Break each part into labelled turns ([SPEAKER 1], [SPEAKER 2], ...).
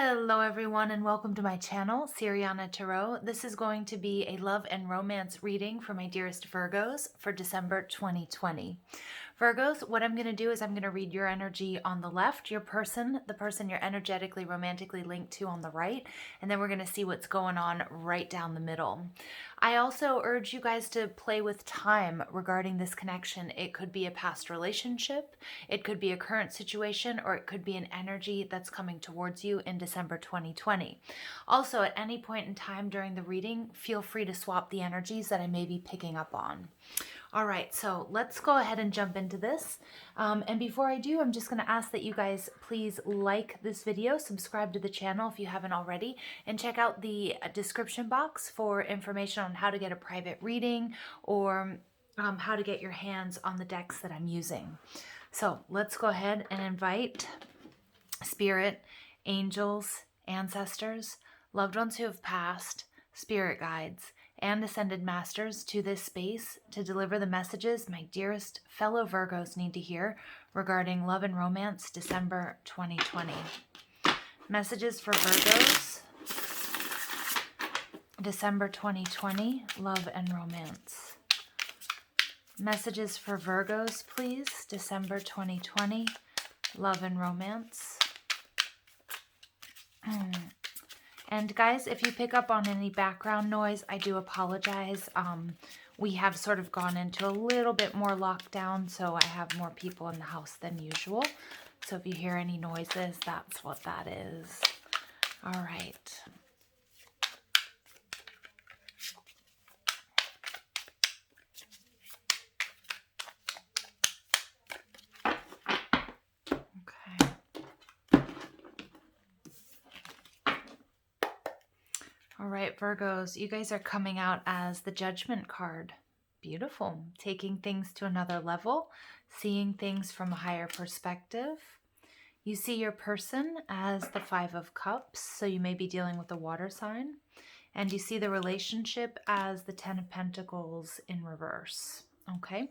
[SPEAKER 1] Hello everyone and welcome to my channel, Siriana Tarot. This is going to be a love and romance reading for my dearest Virgos for December 2020. Virgos, what I'm going to do is I'm going to read your energy on the left, your person, the person you're energetically, romantically linked to on the right, and then we're going to see what's going on right down the middle. I also urge you guys to play with time regarding this connection. It could be a past relationship, it could be a current situation, or it could be an energy that's coming towards you in December 2020. Also, at any point in time during the reading, feel free to swap the energies that I may be picking up on. All right, so let's go ahead and jump into this. And before I do, I'm just going to ask that you guys please like this video, subscribe to the channel if you haven't already, and check out the description box for information on how to get a private reading or how to get your hands on the decks that I'm using. So let's go ahead and invite spirit, angels, ancestors, loved ones who have passed, spirit guides, and ascended masters to this space to deliver the messages my dearest fellow Virgos need to hear regarding love and romance December 2020. Messages for Virgos, December 2020, love and romance. Messages for Virgos, please, December 2020, love and romance. And guys, if you pick up on any background noise, I do apologize. We have sort of gone into a little bit more lockdown, so I have more people in the house than usual. So if you hear any noises, that's what that is. All right. All right, Virgos, you guys are coming out as the Judgment card. Beautiful. Taking things to another level, seeing things from a higher perspective. You see your person as the Five of Cups, so you may be dealing with a water sign. And you see the relationship as the Ten of Pentacles in reverse. Okay.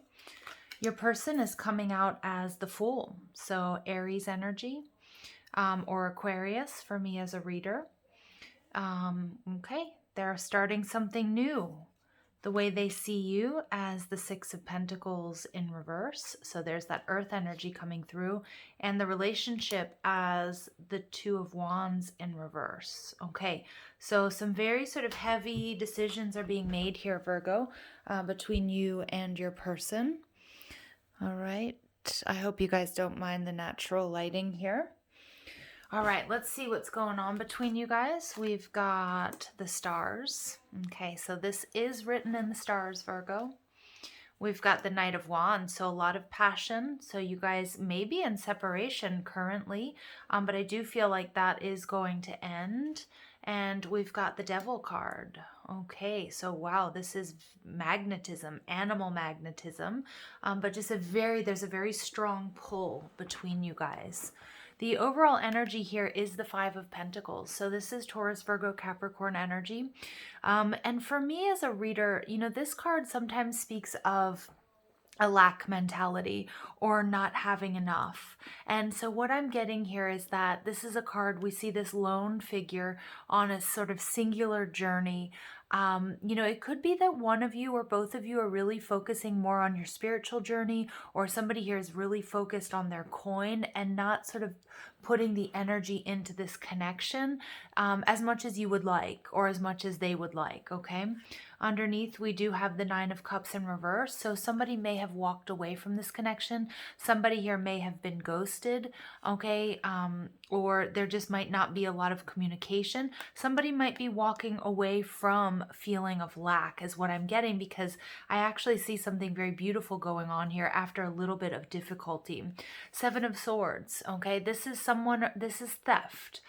[SPEAKER 1] Your person is coming out as the Fool, so Aries energy, or Aquarius for me as a reader. Okay, they're starting something new. The way they see you as the Six of Pentacles in reverse. So there's that earth energy coming through, and the relationship as the Two of Wands in reverse. Okay, so some very sort of heavy decisions are being made here, Virgo, between you and your person. All right, I hope you guys don't mind the natural lighting here. All right, let's see what's going on between you guys. We've got the stars. Okay, so this is written in the stars, Virgo. We've got the Knight of Wands, so a lot of passion. So you guys may be in separation currently, but I do feel like that is going to end. And we've got the Devil card. Okay, so wow, this is magnetism, animal magnetism, but just there's a very strong pull between you guys. The overall energy here is the Five of Pentacles. So this is Taurus, Virgo, Capricorn energy. And for me as a reader, you know, this card sometimes speaks of a lack mentality or not having enough. And so what I'm getting here is that this is a card, we see this lone figure on a sort of singular journey. You know, it could be that one of you or both of you are really focusing more on your spiritual journey, or somebody here is really focused on their coin and not sort of putting the energy into this connection as much as you would like, or as much as they would like, okay? Underneath, we do have the Nine of Cups in reverse. So somebody may have walked away from this connection. Somebody here may have been ghosted, okay? Or there just might not be a lot of communication. Somebody might be walking away from a feeling of lack is what I'm getting, because I actually see something very beautiful going on here after a little bit of difficulty. Seven of Swords, okay? This is theft.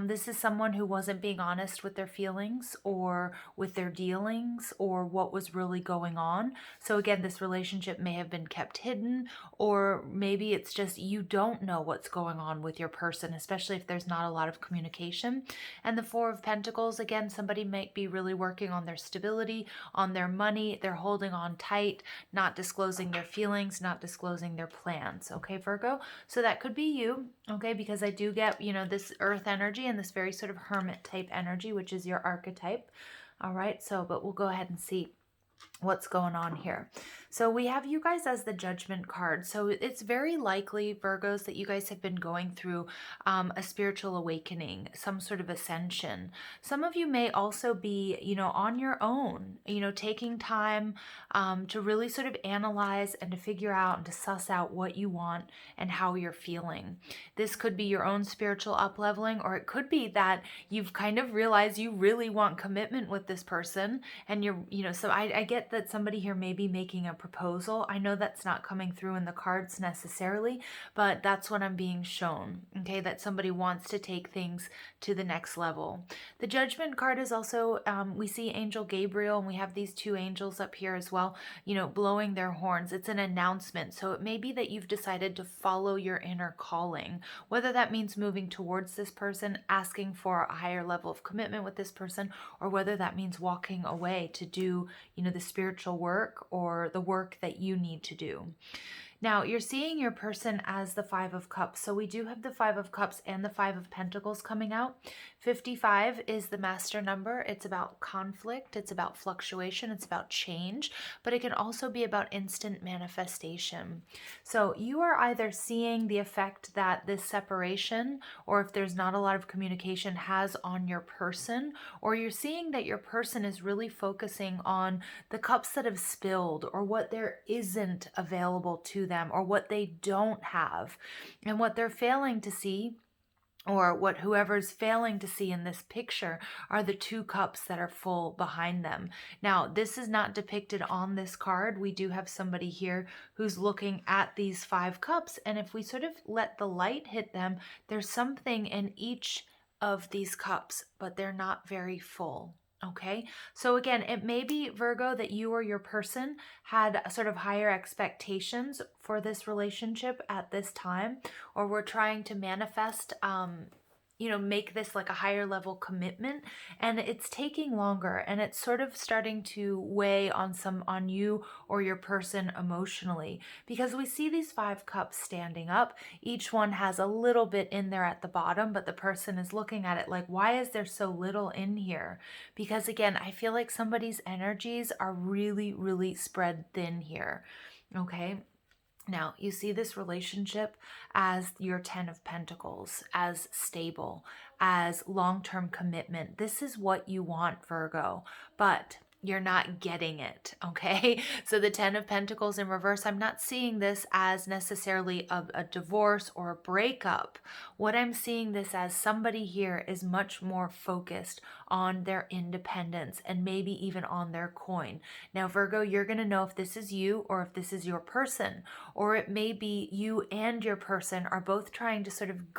[SPEAKER 1] This is someone who wasn't being honest with their feelings or with their dealings. feelings or what was really going on. So again, this relationship may have been kept hidden, or maybe it's just you don't know what's going on with your person, especially if there's not a lot of communication. And the Four of Pentacles, again, somebody might be really working on their stability, on their money. They're holding on tight, not disclosing their feelings, not disclosing their plans. Okay, Virgo? So that could be you, okay, because I do get, this earth energy and this very sort of hermit type energy, which is your archetype. All right, so, but we'll go ahead and see what's going on here. So we have you guys as the Judgment card. So it's very likely, Virgos, that you guys have been going through a spiritual awakening, some sort of ascension. Some of you may also be, on your own, taking time to really sort of analyze and to figure out and to suss out what you want and how you're feeling. This could be your own spiritual up-leveling, or it could be that you've kind of realized you really want commitment with this person, and so I get that somebody here may be making a proposal. I know that's not coming through in the cards necessarily, but that's what I'm being shown, okay, that somebody wants to take things to the next level. The Judgment card is also, we see Angel Gabriel, and we have these two angels up here as well, blowing their horns. It's an announcement. So it may be that you've decided to follow your inner calling, whether that means moving towards this person, asking for a higher level of commitment with this person, or whether that means walking away to do, the spiritual work or the work that you need to do. Now, you're seeing your person as the Five of Cups. So we do have the Five of Cups and the Five of Pentacles coming out. 55 is the master number. It's about conflict. It's about fluctuation. It's about change. But it can also be about instant manifestation. So you are either seeing the effect that this separation, or if there's not a lot of communication, has on your person, or you're seeing that your person is really focusing on the cups that have spilled, or what there isn't available to them, or what they don't have, and what they're failing to see, or what whoever's failing to see in this picture, are the two cups that are full behind them. Now, this is not depicted on this card. We do have somebody here who's looking at these 5 cups, and if we sort of let the light hit them, there's something in each of these cups, but they're not very full. Okay, so again, it may be, Virgo, that you or your person had sort of higher expectations for this relationship at this time, or were trying to manifest, make this like a higher level commitment, and it's taking longer, and it's sort of starting to weigh on you or your person emotionally, because we see these 5 cups standing up. Each one has a little bit in there at the bottom, but the person is looking at it like, why is there so little in here? Because again, I feel like somebody's energies are really, really spread thin here. Okay. Now, you see this relationship as your 10 of Pentacles, as stable, as long-term commitment. This is what you want, Virgo, but you're not getting it, okay? So the 10 of Pentacles in reverse, I'm not seeing this as necessarily a divorce or a breakup. What I'm seeing this as, somebody here is much more focused on their independence and maybe even on their coin. Now, Virgo, you're going to know if this is you or if this is your person, or it may be you and your person are both trying to sort of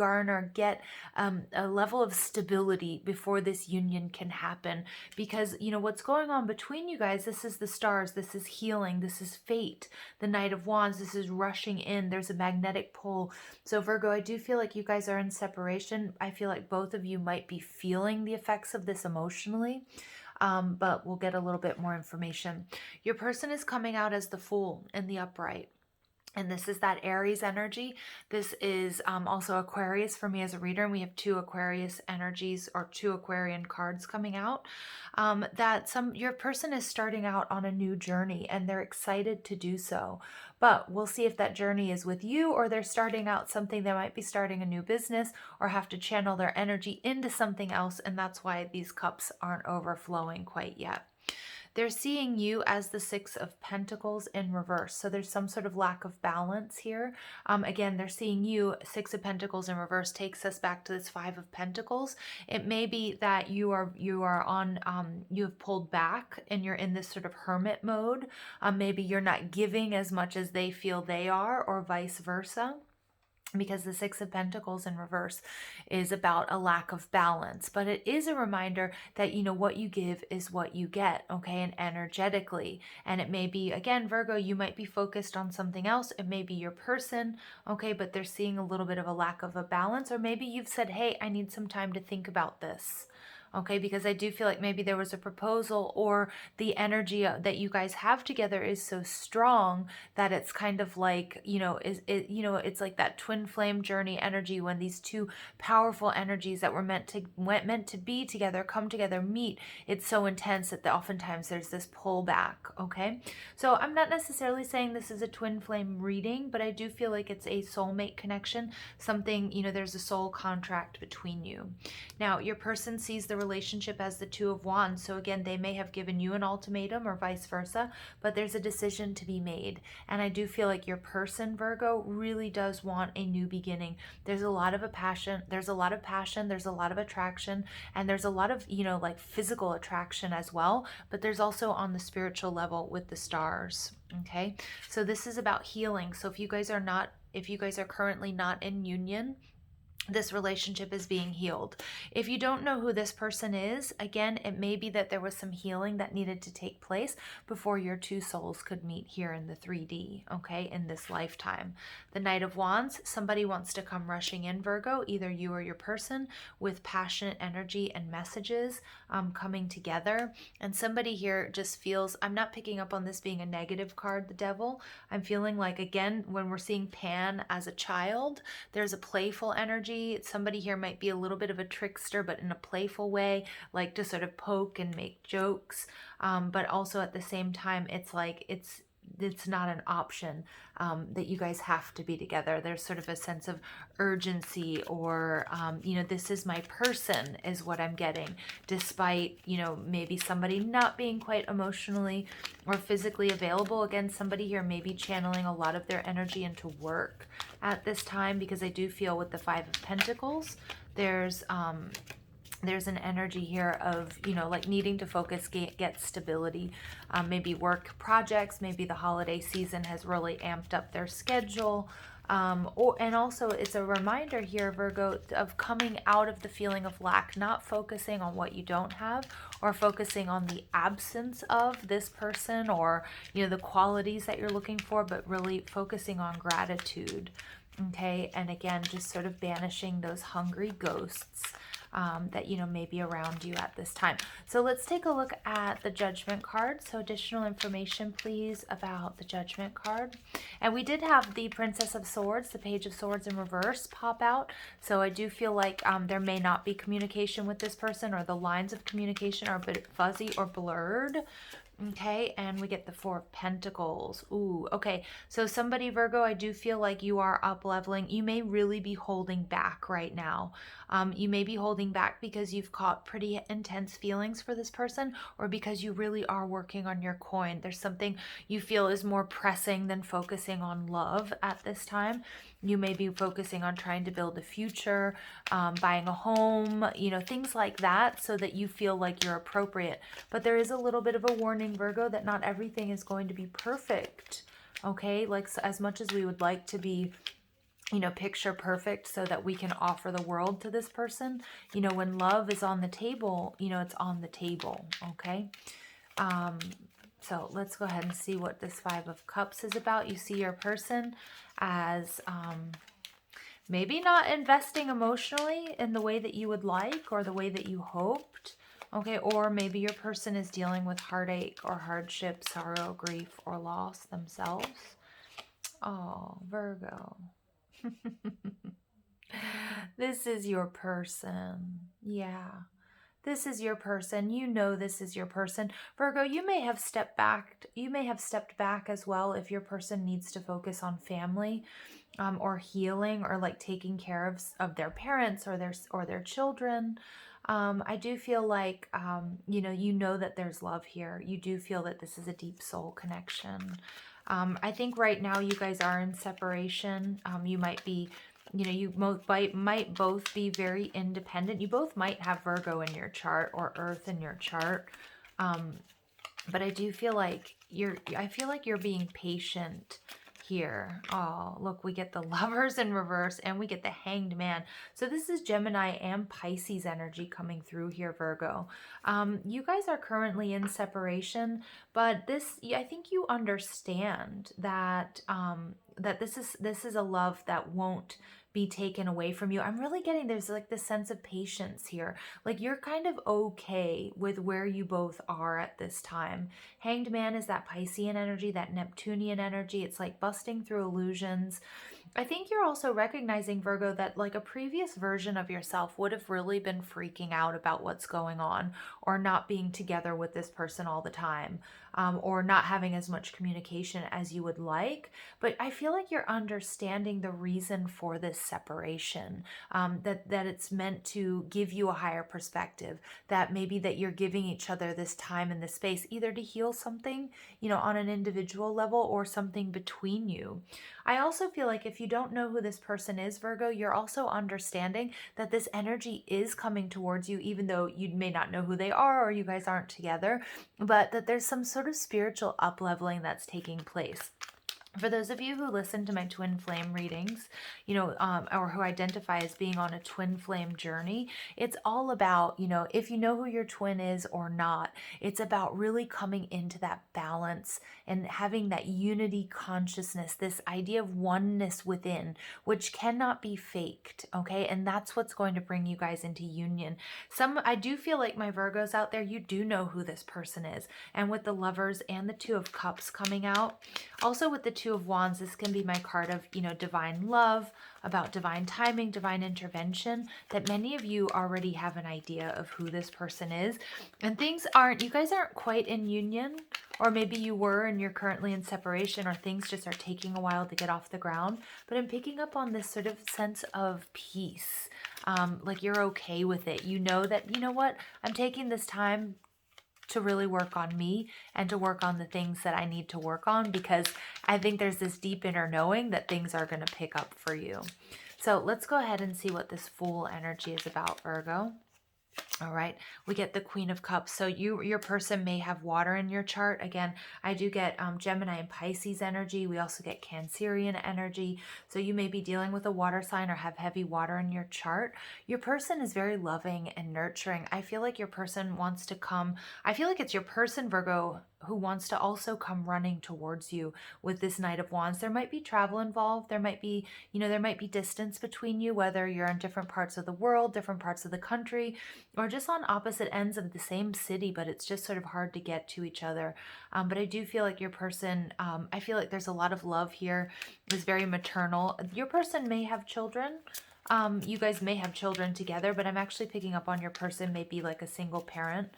[SPEAKER 1] get a level of stability before this union can happen. Because, what's going on between you guys, this is the stars, this is healing, this is fate, the Knight of Wands, this is rushing in, there's a magnetic pull. So Virgo, I do feel like you guys are in separation. I feel like both of you might be feeling the effects of this emotionally, but we'll get a little bit more information. Your person is coming out as the Fool in the upright. And this is that Aries energy. This is also Aquarius for me as a reader. And we have 2 Aquarius energies, or 2 Aquarian cards coming out. Your person is starting out on a new journey, and they're excited to do so. But we'll see if that journey is with you, or they're starting out something. They might be starting a new business, or have to channel their energy into something else. And that's why these cups aren't overflowing quite yet. They're seeing you as the 6 of Pentacles in reverse. So there's some sort of lack of balance here. Again, they're seeing you, 6 of Pentacles in reverse takes us back to this 5 of Pentacles. It may be that you have pulled back and you're in this sort of hermit mode. Maybe you're not giving as much as they feel they are, or vice versa. because the Six of Pentacles in reverse is about a lack of balance. But it is a reminder that, you know, what you give is what you get, okay, and energetically. And it may be, again, Virgo, you might be focused on something else. It may be your person, okay, but they're seeing a little bit of a lack of a balance. Or maybe you've said, hey, I need some time to think about this. Okay, because I do feel like maybe there was a proposal, or the energy that you guys have together is so strong that it's kind of like, you know, it's like that twin flame journey energy, when these two powerful energies that were meant to be together come together, meet. It's so intense that oftentimes there's this pullback. Okay, so I'm not necessarily saying this is a twin flame reading, but I do feel like it's a soulmate connection, something, you know, there's a soul contract between you. Now, your person sees the relationship as the Two of Wands. So again, they may have given you an ultimatum or vice versa, but there's a decision to be made. And I do feel like your person, Virgo, really does want a new beginning. There's a lot of passion, there's a lot of attraction, and there's a lot of, you know, like physical attraction as well, but there's also on the spiritual level with the stars. Okay, so this is about healing. So if you guys are currently not in union, this relationship is being healed. If you don't know who this person is, again, it may be that there was some healing that needed to take place before your two souls could meet here in the 3D, okay, in this lifetime. The Knight of Wands, somebody wants to come rushing in, Virgo, either you or your person, with passionate energy and messages coming together. And somebody here just feels, I'm not picking up on this being a negative card, the Devil. I'm feeling like, again, when we're seeing Pan as a child, there's a playful energy. Somebody here might be a little bit of a trickster, but in a playful way, like to sort of poke and make jokes. But also at the same time, it's like it's not an option that you guys have to be together. There's sort of a sense of urgency, or you know, this is my person is what I'm getting, despite, you know, maybe somebody not being quite emotionally or physically available. Again, somebody here may be channeling a lot of their energy into work at this time, because I do feel with the Five of Pentacles, there's an energy here of, you know, like needing to focus, get stability, maybe work projects, maybe the holiday season has really amped up their schedule. And also it's a reminder here, Virgo, of coming out of the feeling of lack, not focusing on what you don't have, or focusing on the absence of this person, or, you know, the qualities that you're looking for, but really focusing on gratitude. Okay, and again, just sort of banishing those hungry ghosts that, you know, may be around you at this time. So let's take a look at the Judgment card. So additional information, please, about the Judgment card. And we did have the Princess of Swords, the Page of Swords in reverse, pop out. So I do feel like there may not be communication with this person, or the lines of communication are a bit fuzzy or blurred. Okay, and we get the Four of Pentacles. Ooh, okay. So somebody, Virgo, I do feel like you are up leveling. You may really be holding back right now. You may be holding back because you've caught pretty intense feelings for this person, or because you really are working on your coin. There's something you feel is more pressing than focusing on love at this time. You may be focusing on trying to build a future, buying a home, you know, things like that, so that you feel like you're appropriate. But there is a little bit of a warning, Virgo, that not everything is going to be perfect. Okay, like, as much as we would like to be, you know, picture perfect so that we can offer the world to this person, you know, when love is on the table, you know, it's on the table. Okay. So let's go ahead and see what this Five of Cups is about. You see your person as maybe not investing emotionally in the way that you would like, or the way that you hoped. Okay, or maybe your person is dealing with heartache or hardship, sorrow, grief, or loss themselves. Oh, Virgo. This is your person. Yeah. This is your person. You know this is your person. Virgo, you may have stepped back. You may have stepped back as well if your person needs to focus on family, or healing, or like taking care of their parents or their children. I do feel like you know that there's love here. You do feel that this is a deep soul connection. I think right now you guys are in separation. You might be, you know, you might both be very independent. You both might have Virgo in your chart, or Earth in your chart. But I do feel like you're being patient here. Oh, look, we get the Lovers in reverse and we get the Hanged Man. So this is Gemini and Pisces energy coming through here, Virgo. You guys are currently in separation, but this, I think you understand that that this is a love that won't be taken away from you. I'm really getting there's like this sense of patience here. Like you're kind of okay with where you both are at this time. Hanged Man is that Piscean energy, that Neptunian energy. It's like busting through illusions. I think you're also recognizing, Virgo, that like a previous version of yourself would have really been freaking out about what's going on, or not being together with this person all the time, or not having as much communication as you would like. But I feel like you're understanding the reason for this separation, that it's meant to give you a higher perspective, that maybe that you're giving each other this time and this space, either to heal something, on an individual level, or something between you. I also feel like if you don't know who this person is, Virgo, you're also understanding that this energy is coming towards you, even though you may not know who they are or you guys aren't together, but that there's some sort of spiritual up-leveling that's taking place. For those of you who listen to my twin flame readings, or who identify as being on a twin flame journey, it's all about, if you know who your twin is or not, it's about really coming into that balance and having that unity consciousness, this idea of oneness within, which cannot be faked, okay? And that's what's going to bring you guys into union. I do feel like my Virgos out there, you do know who this person is. And with the Lovers and the Two of Cups coming out, also with the Two of Wands, this can be my card of, divine love, about divine timing, divine intervention, that many of you already have an idea of who this person is. And you guys aren't quite in union, or maybe you were and you're currently in separation, or things just are taking a while to get off the ground. But I'm picking up on this sort of sense of peace. Like you're okay with it. You know that, what, I'm taking this time to really work on me and to work on the things that I need to work on, because I think there's this deep inner knowing that things are going to pick up for you. So let's go ahead and see what this Fool energy is about, Virgo. All right, we get the Queen of Cups. So your person may have water in your chart. Again, I do get Gemini and Pisces energy. We also get Cancerian energy. So you may be dealing with a water sign or have heavy water in your chart. Your person is very loving and nurturing. I feel like your person wants to come. I feel like it's your person, Virgo, who wants to also come running towards you with this Knight of Wands. There might be travel involved. There might be, there might be distance between you, whether you're in different parts of the world, different parts of the country, or just on opposite ends of the same city, but it's just sort of hard to get to each other. But I do feel like your person, I feel like there's a lot of love here. It's very maternal. Your person may have children. You guys may have children together, but I'm actually picking up on your person may be like a single parent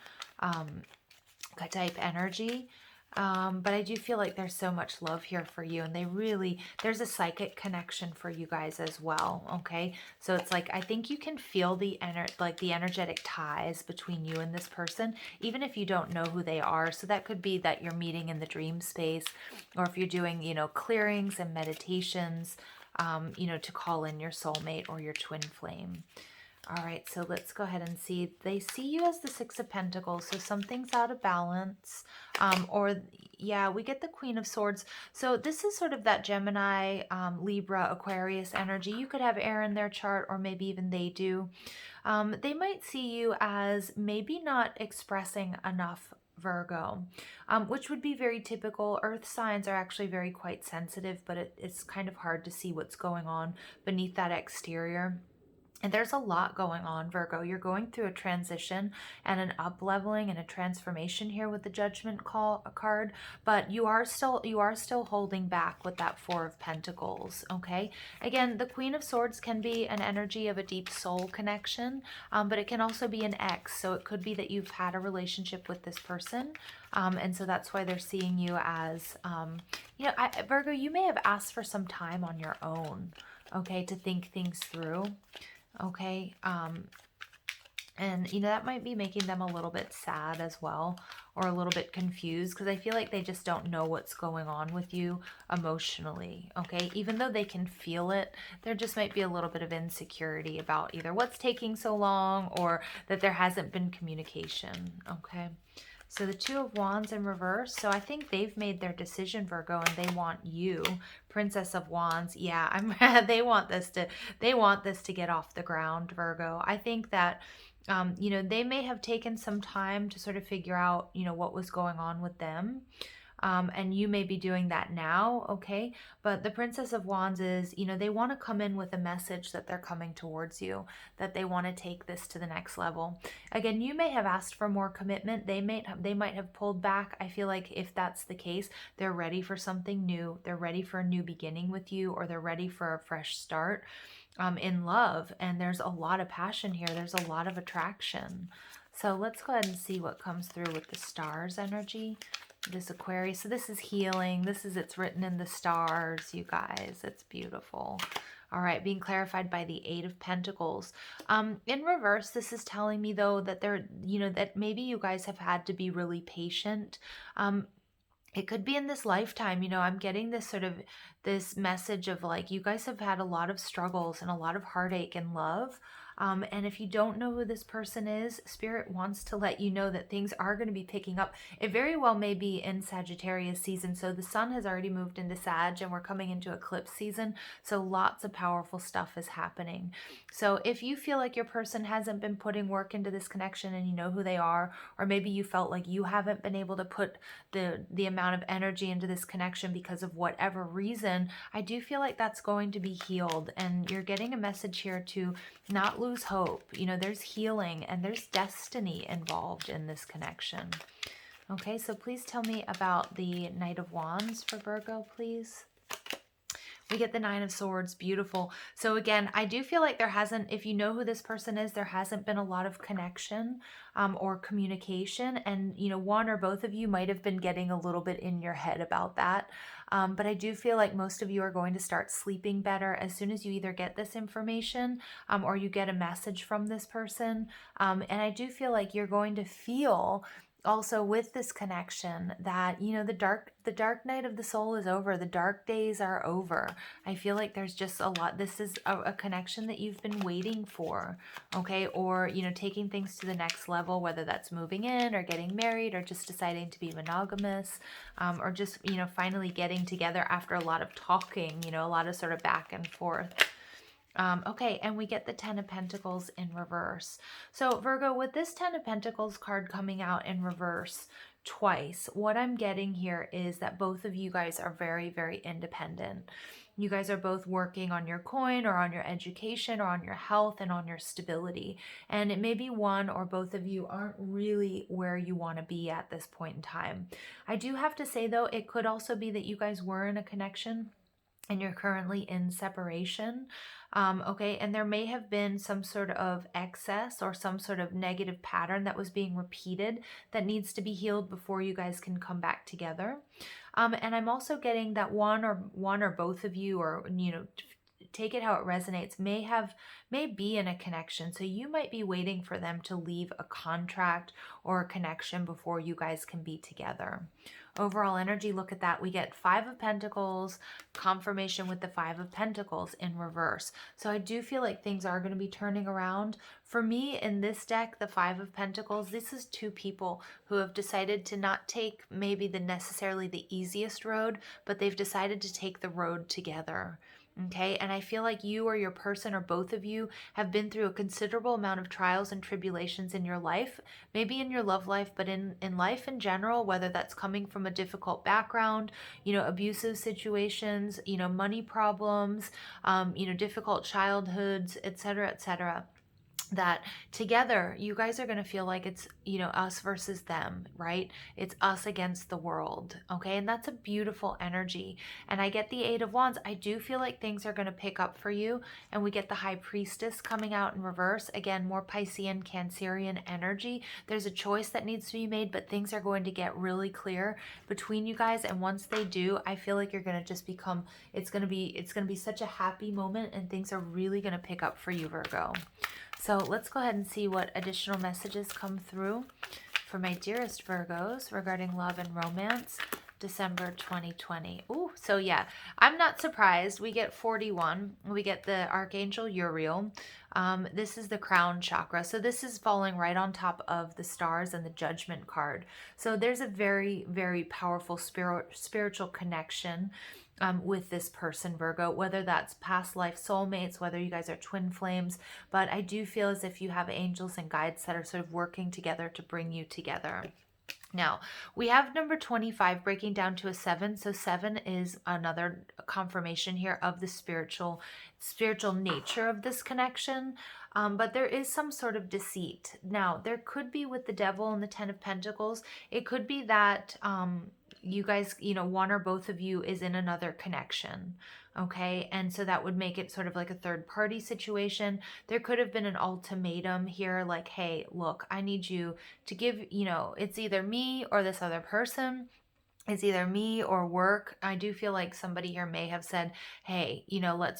[SPEAKER 1] type energy. But I do feel like there's so much love here for you, and there's a psychic connection for you guys as well, okay? So it's like, I think you can feel the energetic ties between you and this person, even if you don't know who they are. So that could be that you're meeting in the dream space, or if you're doing, clearings and meditations, to call in your soulmate or your twin flame. All right, so let's go ahead and see. They see you as the Six of Pentacles, so something's out of balance. We get the Queen of Swords. So this is sort of that Gemini, Libra, Aquarius energy. You could have air in their chart, or maybe even they do. They might see you as maybe not expressing enough, Virgo, which would be very typical. Earth signs are actually quite sensitive, but it's kind of hard to see what's going on beneath that exterior. And there's a lot going on, Virgo. You're going through a transition and an up-leveling and a transformation here with the Judgment card, but you are still holding back with that Four of Pentacles, okay? Again, the Queen of Swords can be an energy of a deep soul connection, but it can also be an ex. So it could be that you've had a relationship with this person, and so that's why they're seeing you as, Virgo, you may have asked for some time on your own, okay, to think things through. Okay, and that might be making them a little bit sad as well, or a little bit confused, because I feel like they just don't know what's going on with you emotionally, okay? Even though they can feel it, there just might be a little bit of insecurity about either what's taking so long, or that there hasn't been communication, okay? So the Two of Wands in reverse. So I think they've made their decision, Virgo, and they want you. Princess of Wands. Yeah, they want this to get off the ground, Virgo. I think that they may have taken some time to sort of figure out, what was going on with them. And you may be doing that now, okay? But the Princess of Wands is, they want to come in with a message that they're coming towards you, that they want to take this to the next level. Again, you may have asked for more commitment. They might have pulled back. I feel like if that's the case, they're ready for something new. They're ready for a new beginning with you, or they're ready for a fresh start in love. And there's a lot of passion here. There's a lot of attraction. So let's go ahead and see what comes through with the stars energy. This Aquarius. So this is healing. It's written in the stars, you guys. It's beautiful. All right, being clarified by the Eight of Pentacles. In reverse, this is telling me though that that maybe you guys have had to be really patient. It could be in this lifetime, I'm getting this message of like, you guys have had a lot of struggles and a lot of heartache in love. And if you don't know who this person is, Spirit wants to let you know that things are going to be picking up. It very well may be in Sagittarius season. So the sun has already moved into Sag and we're coming into eclipse season. So lots of powerful stuff is happening. So if you feel like your person hasn't been putting work into this connection and you know who they are, or maybe you felt like you haven't been able to put the amount of energy into this connection because of whatever reason, I do feel like that's going to be healed. And you're getting a message here to not lose hope. There's healing and there's destiny involved in this connection. Okay, so please tell me about the Knight of Wands for Virgo, please. We get the Nine of Swords. Beautiful. So again, I do feel like there hasn't, if you know who this person is, there hasn't been a lot of connection or communication. And, one or both of you might have been getting a little bit in your head about that. But I do feel like most of you are going to start sleeping better as soon as you either get this information or you get a message from this person. And I do feel like you're going to feel also with this connection that the dark night of the soul is over. The dark days are over. I feel like there's just a lot. This is a connection that you've been waiting for, okay? Or taking things to the next level, whether that's moving in or getting married or just deciding to be monogamous, or just finally getting together after a lot of talking, a lot of sort of back and forth. Okay, and we get the Ten of Pentacles in reverse. So Virgo, with this Ten of Pentacles card coming out in reverse twice, what I'm getting here is that both of you guys are very, very independent. You guys are both working on your coin or on your education or on your health and on your stability. And it may be one or both of you aren't really where you want to be at this point in time. I do have to say though, it could also be that you guys were in a connection and you're currently in separation. Okay, and there may have been some sort of excess or some sort of negative pattern that was being repeated that needs to be healed before you guys can come back together. And I'm also getting that one or both of you, or take it how it resonates, may be in a connection. So you might be waiting for them to leave a contract or a connection before you guys can be together. Overall energy, look at that. We get Five of Pentacles, confirmation with the Five of Pentacles in reverse. So I do feel like things are going to be turning around. For me, in this deck, the Five of Pentacles, this is two people who have decided to not take maybe necessarily the easiest road, but they've decided to take the road together. Okay, and I feel like you or your person or both of you have been through a considerable amount of trials and tribulations in your life, maybe in your love life, but in life in general, whether that's coming from a difficult background, abusive situations, money problems, difficult childhoods, etc., etc. That together you guys are going to feel like it's us versus them, right? It's us against the world. Okay, and that's a beautiful energy. And I get the Eight of Wands. I do feel like things are going to pick up for you. And we get the High Priestess coming out in reverse. Again, more Piscean, Cancerian energy. There's a choice that needs to be made, but things are going to get really clear between you guys. And once they do, I feel like you're going to just become, it's going to be such a happy moment, and things are really going to pick up for you, Virgo. So let's go ahead and see what additional messages come through for my dearest Virgos regarding love and romance. December 2020. Ooh, so yeah, I'm not surprised. We get 41. We get the Archangel Uriel. This is the crown chakra. So this is falling right on top of the stars and the Judgment card. So there's a very, very powerful spiritual connection with this person, Virgo, whether that's past life soulmates, whether you guys are twin flames. But I do feel as if you have angels and guides that are sort of working together to bring you together. Now, we have number 25 breaking down to a 7. So 7 is another confirmation here of the spiritual nature of this connection. But there is some sort of deceit. Now, there could be with the devil and the 10 of Pentacles. It could be that you guys, one or both of you is in another connection. Okay, and so that would make it sort of like a third party situation. There could have been an ultimatum here, like, hey, look, I need you to give, it's either me or this other person. It's either me or work. I do feel like somebody here may have said, hey,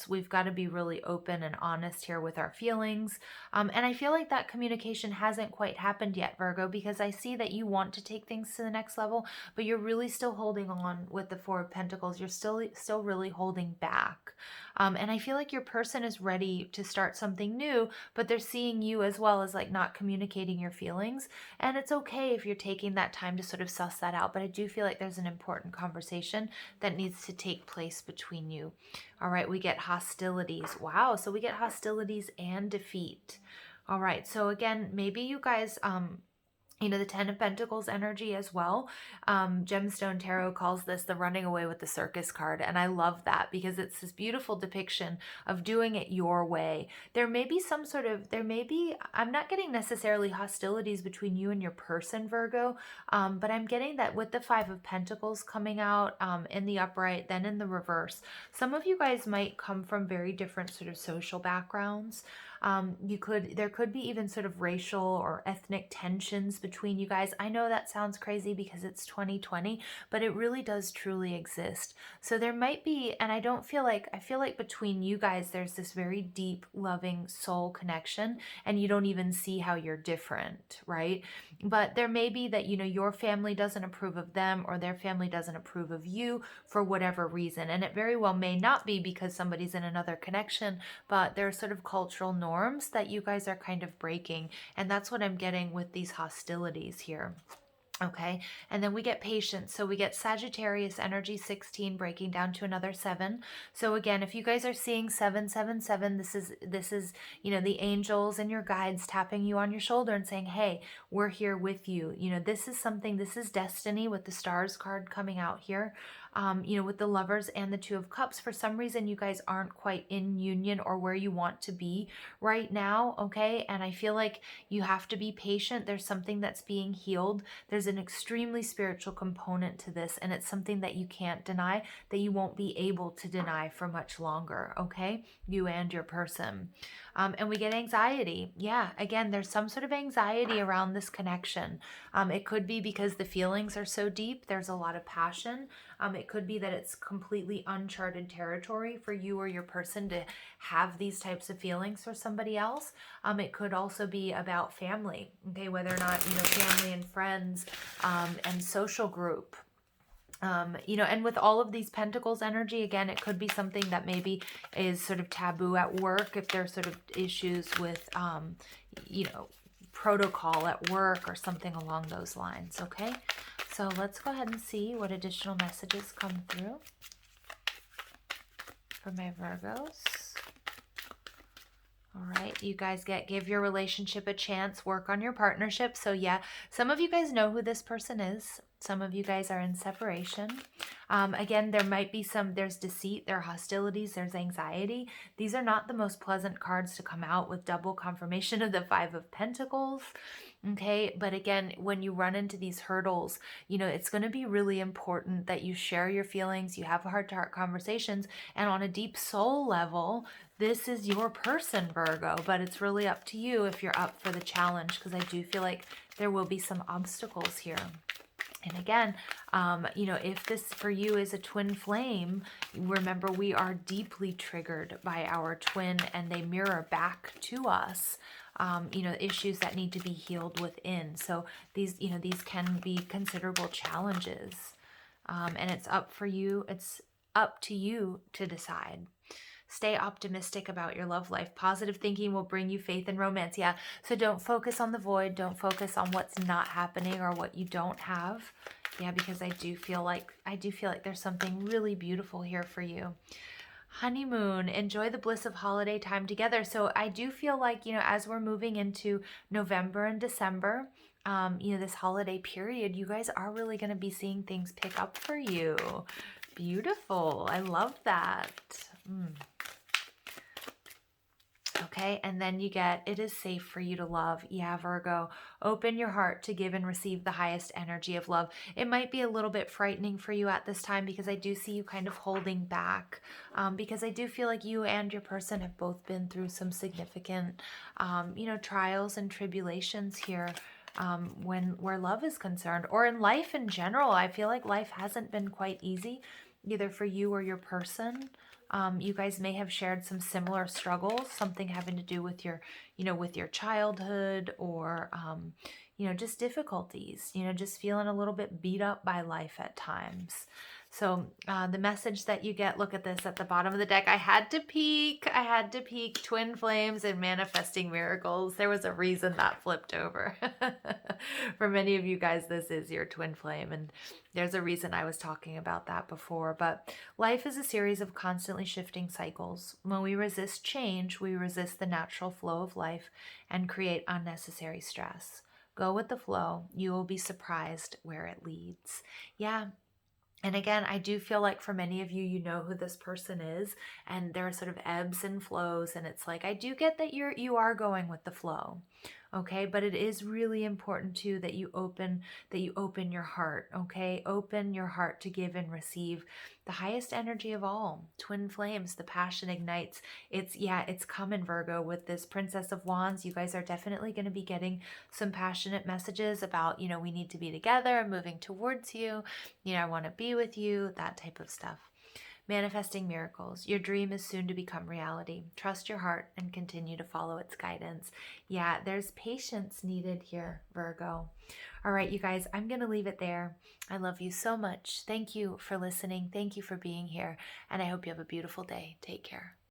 [SPEAKER 1] we've got to be really open and honest here with our feelings. And I feel like that communication hasn't quite happened yet, Virgo, because I see that you want to take things to the next level, but you're really still holding on with the 4 of Pentacles. You're still really holding back. And I feel like your person is ready to start something new, but they're seeing you as well as like not communicating your feelings. And it's okay if you're taking that time to sort of suss that out, but I do feel like there's an important conversation that needs to take place between you. All right, we get hostilities. Wow, so we get hostilities and defeat. All right, so again, maybe you guys the 10 of Pentacles energy as well. Gemstone Tarot calls this the running away with the circus card. And I love that because it's this beautiful depiction of doing it your way. There may be I'm not getting necessarily hostilities between you and your person, Virgo, but I'm getting that with the 5 of Pentacles coming out in the upright, then in the reverse. Some of you guys might come from very different sort of social backgrounds. There could be even sort of racial or ethnic tensions between you guys. I know that sounds crazy because it's 2020, but it really does truly exist. So there might be, and I feel like between you guys, there's this very deep, loving soul connection, and you don't even see how you're different, right? But there may be that, your family doesn't approve of them or their family doesn't approve of you for whatever reason. And it very well may not be because somebody's in another connection, but there are sort of cultural norms that you guys are kind of breaking. And that's what I'm getting with these hostilities here. Okay, and then we get patience. So we get Sagittarius energy 16 breaking down to another 7. So again, if you guys are seeing 777, this is the angels and your guides tapping you on your shoulder and saying, hey, we're here with you. This is destiny with the stars card coming out here. With the Lovers and the 2 of Cups, for some reason you guys aren't quite in union or where you want to be right now, okay? And I feel like you have to be patient. There's something that's being healed. There's an extremely spiritual component to this, and it's something that you can't deny, that you won't be able to deny for much longer, okay? You and your person. And we get anxiety. Yeah, again, there's some sort of anxiety around this connection. It could be because the feelings are so deep. There's a lot of passion. It could be that it's completely uncharted territory for you or your person to have these types of feelings for somebody else. It could also be about family, okay, whether or not, family and friends and social group. And with all of these Pentacles energy, again, it could be something that maybe is sort of taboo at work if there's sort of issues with, protocol at work or something along those lines, okay? So let's go ahead and see what additional messages come through for my Virgos. All right, you guys give your relationship a chance, work on your partnership. So yeah, some of you guys know who this person is. Some of you guys are in separation. Again, there might be there's deceit, there are hostilities, there's anxiety. These are not the most pleasant cards to come out with double confirmation of the 5 of Pentacles. Okay, but again, when you run into these hurdles, it's going to be really important that you share your feelings, you have heart-to-heart conversations, and on a deep soul level, this is your person, Virgo, but it's really up to you if you're up for the challenge, because I do feel like there will be some obstacles here. And again, if this for you is a twin flame, remember we are deeply triggered by our twin and they mirror back to us, issues that need to be healed within. So these can be considerable challenges. and it's up for you. It's up to you to decide. Stay optimistic about your love life. Positive thinking will bring you faith and romance. Yeah. So don't focus on the void. Don't focus on what's not happening or what you don't have. Yeah, because I do feel like there's something really beautiful here for you. Honeymoon, enjoy the bliss of holiday time together. So I do feel like, as we're moving into November and December, this holiday period, you guys are really going to be seeing things pick up for you. Beautiful. I love that. Okay, and then you get, it is safe for you to love. Yeah, Virgo, open your heart to give and receive the highest energy of love. It might be a little bit frightening for you at this time because I do see you kind of holding back, because I do feel like you and your person have both been through some significant, trials and tribulations here. Where love is concerned, or in life in general, I feel like life hasn't been quite easy, either for you or your person. You guys may have shared some similar struggles, something having to do with your childhood, or, just difficulties, just feeling a little bit beat up by life at times. So the message that you get, look at this at the bottom of the deck. I had to peek, twin flames and manifesting miracles. There was a reason that flipped over. For many of you guys, this is your twin flame, and there's a reason I was talking about that before. But life is a series of constantly shifting cycles. When we resist change, we resist the natural flow of life and create unnecessary stress. Go with the flow. You will be surprised where it leads. Yeah. And again, I do feel like for many of you, you know who this person is, and there are sort of ebbs and flows, and it's like, I do get that you are going with the flow. Okay, but it is really important too that you open your heart. Okay, open your heart to give and receive the highest energy of all. Twin flames, the passion ignites. It's coming, Virgo, with this Princess of Wands. You guys are definitely going to be getting some passionate messages about, we need to be together. I'm moving towards you. I want to be with you. That type of stuff. Manifesting miracles. Your dream is soon to become reality. Trust your heart and continue to follow its guidance. Yeah, there's patience needed here, Virgo. All right, you guys, I'm going to leave it there. I love you so much. Thank you for listening. Thank you for being here. And I hope you have a beautiful day. Take care.